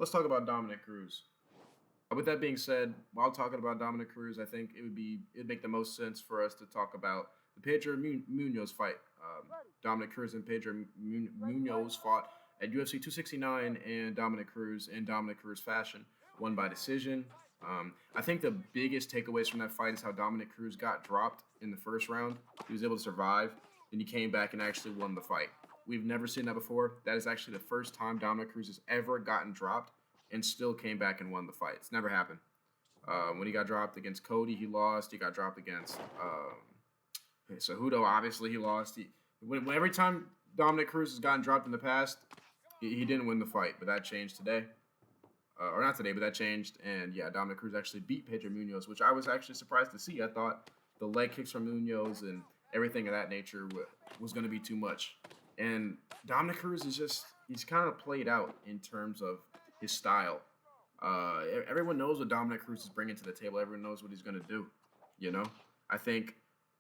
let's talk about Dominic Cruz. With that being said, while talking about Dominic Cruz, I think it'd make the most sense for us to talk about the Pedro Munoz fight. Dominic Cruz and Pedro Munoz fought at UFC 269, and Dominic Cruz in Dominic Cruz fashion won by decision. I think the biggest takeaways from that fight is how Dominic Cruz got dropped in the first round. He was able to survive, and he came back and actually won the fight. We've never seen that before. That is actually the first time Dominic Cruz has ever gotten dropped and still came back and won the fight. It's never happened. When he got dropped against Cody, he lost. He got dropped against Cejudo. Obviously, he lost. Every time Dominic Cruz has gotten dropped in the past, he didn't win the fight, but that changed today. Or not today, but that changed. And yeah, Dominic Cruz actually beat Pedro Munoz, which I was actually surprised to see. I thought the leg kicks from Munoz and everything of that nature was going to be too much. And Dominic Cruz he's kind of played out in terms of his style. Everyone knows what Dominic Cruz is bringing to the table. Everyone knows what he's going to do. I think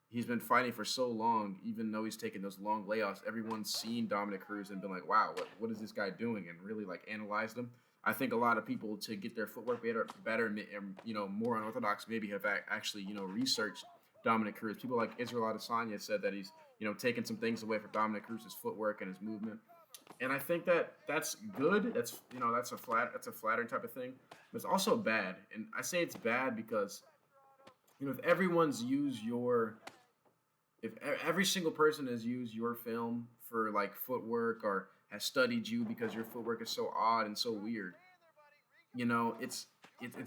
he's been fighting for so long, even though he's taking those long layoffs. Everyone's seen Dominic Cruz and been like, wow, what is this guy doing? And really analyzed him. I think a lot of people, to get their footwork better and more unorthodox, maybe have actually researched Dominic Cruz. People like Israel Adesanya said that he's taking some things away from Dominic Cruz's footwork and his movement. And I think that's good. That's a flattering type of thing. But it's also bad. And I say it's bad because if every single person has used your film for footwork or has studied you because your footwork is so odd and so weird, it's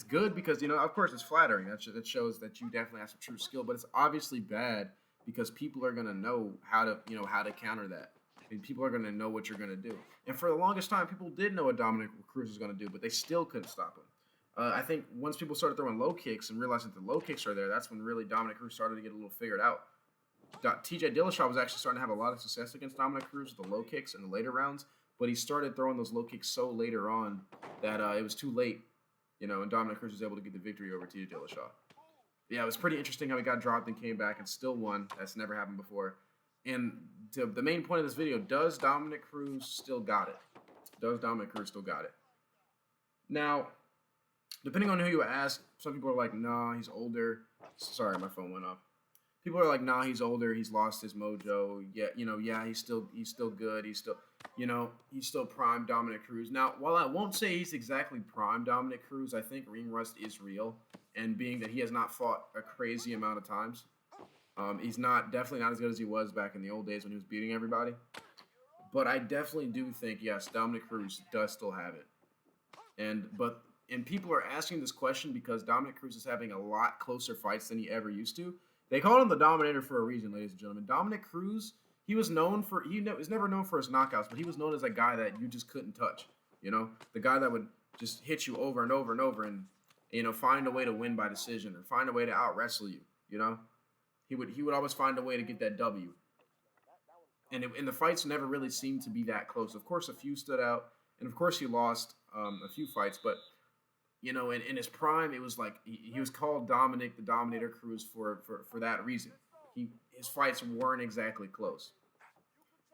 good because of course it's flattering. That shows that you definitely have some true skill. But it's obviously bad because people are gonna know how to counter that. And people are going to know what you're going to do. And for the longest time, people did know what Dominic Cruz was going to do, but they still couldn't stop him. I think once people started throwing low kicks and realized that the low kicks are there, that's when really Dominic Cruz started to get a little figured out. TJ Dillashaw was actually starting to have a lot of success against Dominic Cruz with the low kicks in the later rounds, but he started throwing those low kicks so later on that it was too late, and Dominic Cruz was able to get the victory over TJ Dillashaw. Yeah, it was pretty interesting how he got dropped and came back and still won. That's never happened before. And the main point of this video, does Dominic Cruz still got it? Does Dominic Cruz still got it? Now, depending on who you ask, some people are like, nah, he's older. Sorry, my phone went off. People are like, nah, he's older. He's lost his mojo. Yeah, he's still good. He's still prime Dominic Cruz. Now, while I won't say he's exactly prime Dominic Cruz, I think ring rust is real. And being that he has not fought a crazy amount of times, he's definitely not as good as he was back in the old days when he was beating everybody. But I definitely do think, yes, Dominic Cruz does still have it. And people are asking this question because Dominic Cruz is having a lot closer fights than he ever used to. They called him the Dominator for a reason, ladies and gentlemen. Dominic Cruz, he was never known for his knockouts, but he was known as a guy that you just couldn't touch. The guy that would just hit you over and over and over and find a way to win by decision or find a way to out wrestle you. He would always find a way to get that W. And the fights never really seemed to be that close. Of course, a few stood out. And, of course, he lost a few fights. But, in his prime, it was like he was called Dominic the Dominator Cruz for that reason. His fights weren't exactly close.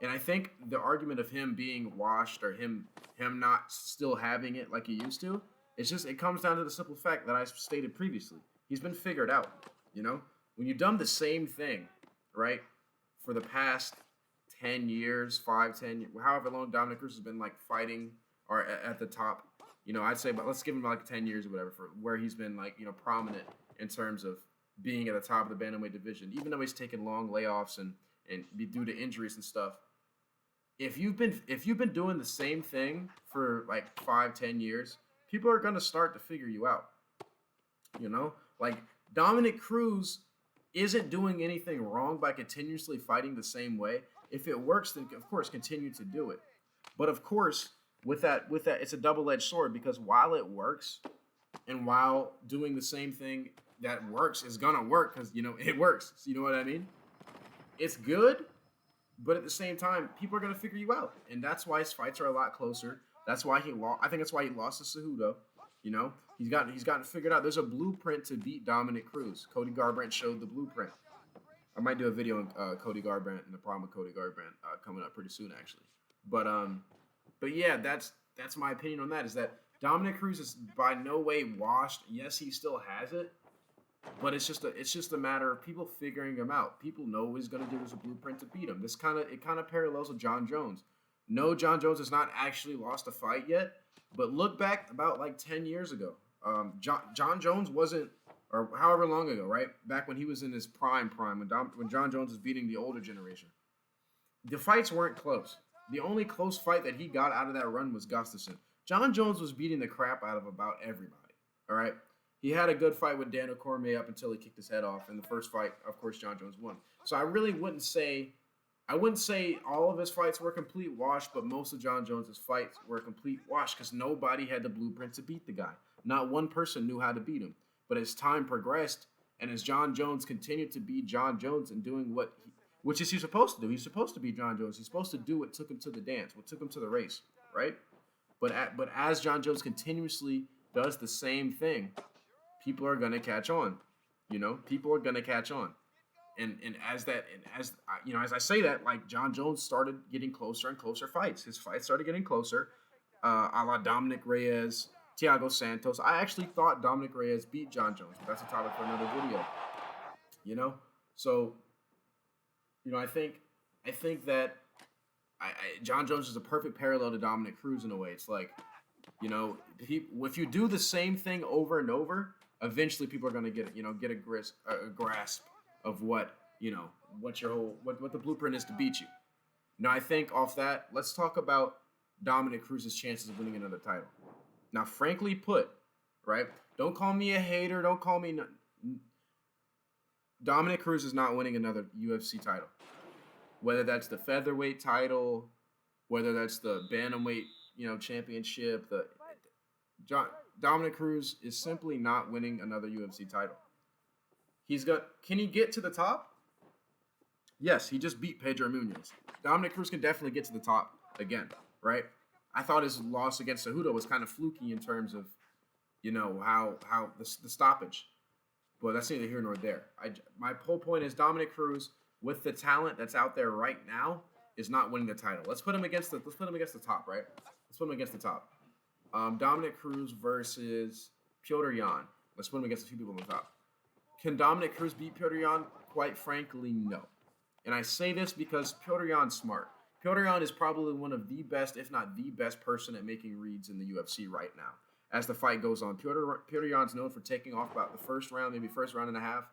And I think the argument of him being washed or him not still having it like he used to, it comes down to the simple fact that I stated previously. He's been figured out, When you've done the same thing, right, for the past 10 years, 10 years, however long Dominic Cruz has been fighting or at the top, I'd say, but let's give him 10 years or whatever for where he's been prominent in terms of being at the top of the bantamweight division, even though he's taken long layoffs and be due to injuries and stuff. If you've been doing the same thing for 5-10 years, people are gonna start to figure you out. Dominic Cruz isn't doing anything wrong by continuously fighting the same way. If it works, then of course continue to do it. But of course, with that, it's a double-edged sword because while it works, and while doing the same thing that works is gonna work because it works. You know what I mean? It's good, but at the same time, people are gonna figure you out, and that's why his fights are a lot closer. That's why he lost. I think that's why he lost to Cejudo. He's gotten figured out. There's a blueprint to beat Dominic Cruz. Cody Garbrandt showed the blueprint. I might do a video on Cody Garbrandt and the problem with Cody Garbrandt coming up pretty soon, actually. But yeah, that's that's my opinion on that. Is that Dominic Cruz is by no way washed. Yes, he still has it, but it's just a matter of people figuring him out. People know what he's gonna do. There's a blueprint to beat him. It kind of parallels with John Jones. No, John Jones has not actually lost a fight yet, but look back about like 10 years ago. John Jones wasn't, or however long ago, right? Back when he was in his prime, when John Jones was beating the older generation. The fights weren't close. The only close fight that he got out of that run was Gustafsson. John Jones was beating the crap out of about everybody, all right? He had a good fight with Daniel Cormier up until he kicked his head off. In the first fight, of course, John Jones won. So I wouldn't say all of his fights were a complete wash, but most of John Jones's fights were a complete wash because nobody had the blueprint to beat the guy. Not one person knew how to beat him. But as time progressed, and as John Jones continued to be John Jones and doing which is he's supposed to do. He's supposed to be John Jones. He's supposed to do what took him to the dance, what took him to the race, right? But as John Jones continuously does the same thing, people are gonna catch on. People are gonna catch on. And as I say that, like John Jones started getting closer and closer fights. His fights started getting closer, a la Dominic Reyes, Thiago Santos. I actually thought Dominic Reyes beat John Jones, but that's a topic for another video. So, I think that John Jones is a perfect parallel to Dominic Cruz in a way. It's like, if you do the same thing over and over, eventually people are gonna get a grasp of what the blueprint is to beat you. Now, I think off that, let's talk about Dominic Cruz's chances of winning another title. Now, frankly put, right? Don't call me a hater. Don't call me. Dominic Cruz is not winning another UFC title. Whether that's the featherweight title, whether that's the bantamweight, championship. Dominic Cruz is simply not winning another UFC title. Can he get to the top? Yes, he just beat Pedro Munoz. Dominic Cruz can definitely get to the top again, right? I thought his loss against Cejudo was kind of fluky in terms of, how the stoppage. But that's neither here nor there. My whole point is Dominic Cruz, with the talent that's out there right now, is not winning the title. Let's put him against the top, right? Let's put him against the top. Dominic Cruz versus Petr Yan. Let's put him against a few people on the top. Can Dominic Cruz beat Petr Yan? Quite frankly, no. And I say this because Petr Yan's smart. Petr Yan is probably one of the best, if not the best person at making reads in the UFC right now. As the fight goes on, Petr Yan's known for taking off about the first round, maybe first round and a half,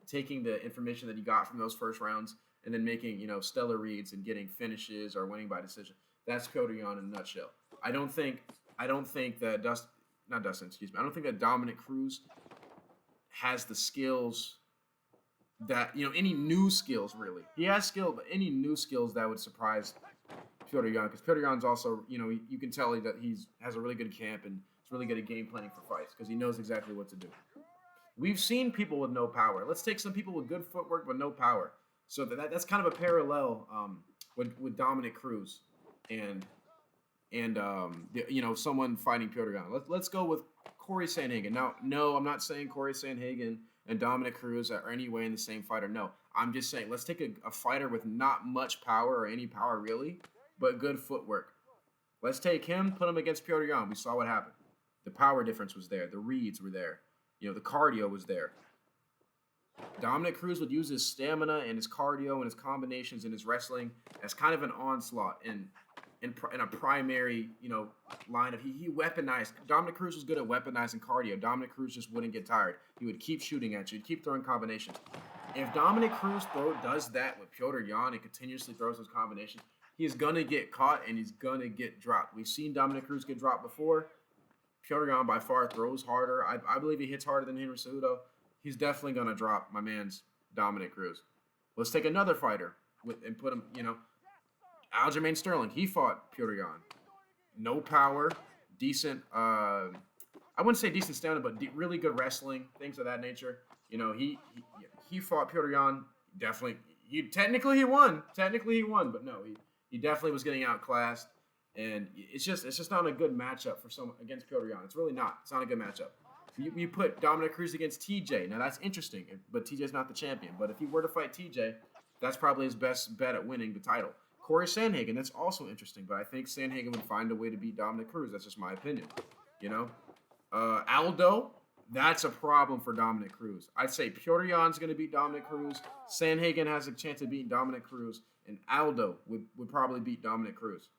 taking the information that he got from those first rounds, and then making, stellar reads and getting finishes or winning by decision. That's Petr Yan in a nutshell. I don't think that Dominic Cruz has the skills that, any new skills, really. He has skill, but any new skills that would surprise Petr Yan, because Petr Yan's also, you can tell that he has a really good camp and is really good at game planning for fights because he knows exactly what to do. We've seen people with no power. Let's take some people with good footwork but no power. So that's kind of a parallel with Dominic Cruz and someone fighting Petr Yan. Let's go with Corey Sandhagen. Now, no, I'm not saying Corey Sandhagen and Dominic Cruz are any way in the same fighter. No, I'm just saying let's take a fighter with not much power or any power really, but good footwork. Let's take him, put him against Petr Yan. We saw what happened. The power difference was there. The reads were there. The cardio was there. Dominic Cruz would use his stamina and his cardio and his combinations and his wrestling as kind of an onslaught in a primary, line of he weaponized. Dominic Cruz was good at weaponizing cardio. Dominic Cruz just wouldn't get tired. He would keep shooting at you. He'd keep throwing combinations. If Dominic Cruz does that with Petr Yan and continuously throws those combinations, he's gonna get caught and he's gonna get dropped. We've seen Dominic Cruz get dropped before. Petr Yan by far throws harder. I believe he hits harder than Henry Cejudo. He's definitely gonna drop my man's Dominic Cruz. Let's take another fighter and put him, Aljamain Sterling, he fought Petr Yan. No power, decent, I wouldn't say decent stamina, but really good wrestling, things of that nature. He fought Petr Yan. Definitely, technically he won, but no, he definitely was getting outclassed, and it's just not a good matchup for someone against Petr Yan. It's really not. It's not a good matchup. You put Dominic Cruz against TJ. Now that's interesting, but TJ's not the champion. But if he were to fight TJ, that's probably his best bet at winning the title. Corey Sandhagen, that's also interesting, but I think Sandhagen would find a way to beat Dominic Cruz. That's just my opinion. You know, Aldo, that's a problem for Dominic Cruz. I'd say Petr Yan's going to beat Dominic Cruz. Sandhagen has a chance of beating Dominic Cruz, and Aldo would probably beat Dominic Cruz.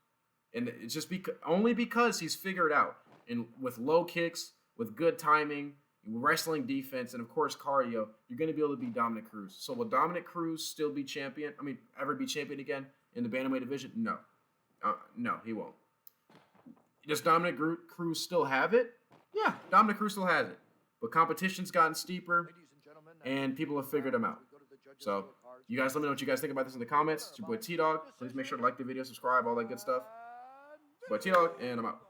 And it's just only because he's figured out, and with low kicks, with good timing, wrestling defense, and of course cardio, you're going to be able to beat Dominic Cruz. So will Dominic Cruz still be champion? I mean, ever be champion again in the bantamweight division? No. No, he won't. Does Dominic Cruz still have it? Yeah, Dominic Cruz still has it. But competition's gotten steeper, and people have figured him out. So you guys let me know what you guys think about this in the comments. It's your boy T-Dog. Please make sure to like the video, subscribe, all that good stuff. It's your boy T-Dog, and I'm out.